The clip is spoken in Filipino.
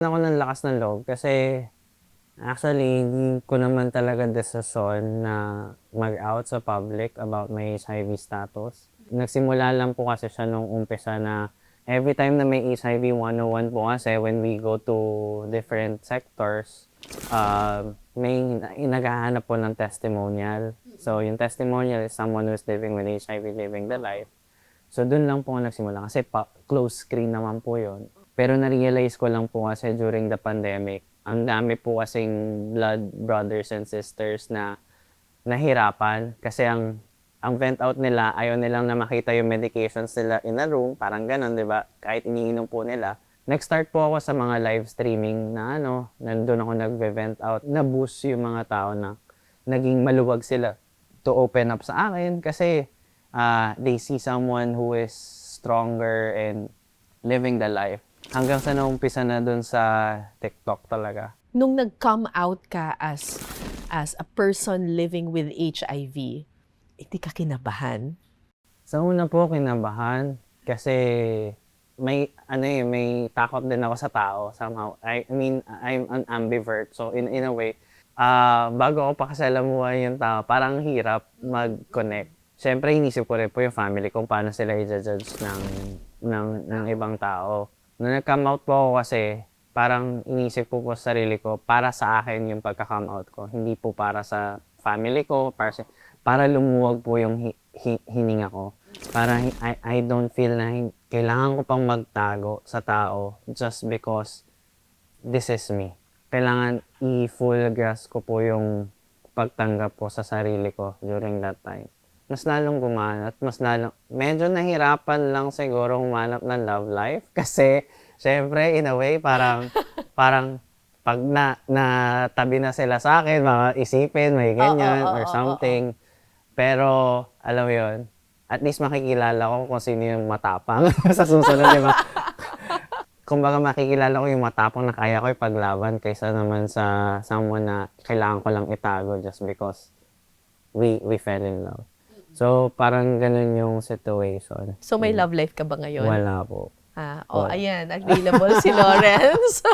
Ako ng lakas ng loob kasi actually hindi ko naman talaga desisyon na mag-out sa public about my HIV status. Nagsimula lang po kasi siya nung umpisa na every time na may HIV 101 po kasi when we go to different sectors, may naghahanap po ng testimonial. So yung testimonial is someone who's living with HIV, living the life. So doon lang po ako nagsimula kasi close screen naman po yon. Pero na-realize ko lang po kasi during the pandemic, ang dami po kasing blood brothers and sisters na nahirapan kasi ang vent out nila, ayaw nilang na makita yung medications nila in a room, parang ganun, di ba? Kahit iniinom po nila. Nag-start po ako sa mga live streaming na nandun ako nag-vent out, na-boost yung mga tao na naging maluwag sila to open up sa akin kasi they see someone who is stronger and living the life. Hanggang sa naumpisa na dun sa TikTok talaga. Nung nag-come out ka as a person living with HIV, hindi ka kinabahan? Sa una po, kinabahan kasi may takot din ako sa tao somehow. I mean, I'm an ambivert. So in a way, bago ako pakasalamuhan yung tao, parang hirap mag-connect. Siyempre, inisip ko rin po yung family kung paano sila i-judge ng ibang tao. Nung nag-come out po ako kasi, parang inisip ko po sa sarili ko, para sa akin yung pagka-come out ko. Hindi po para sa family ko, para lumuwag po yung hininga ko. Para I don't feel na kailangan ko pang magtago sa tao just because this is me. Kailangan i-full grasp ko po yung pagtanggap po sa sarili ko during that time. Mas lalong gumanat, medyo nahirapan lang siguro humanap ng love life kasi syempre in a way parang pag tabi na sila sa akin, mga isipin may ganyan or something. Pero alam mo yun, at least makikilala ko kung sino yung matapang sa susunod, di ba? Kumbaga makikilala ko yung matapang na kaya ko ipaglaban kaysa naman sa someone na kailangan ko lang itago just because we fell in love. So, parang ganun yung situation. So may love life ka ba ngayon? Wala po. Ayan, available si Lawrence.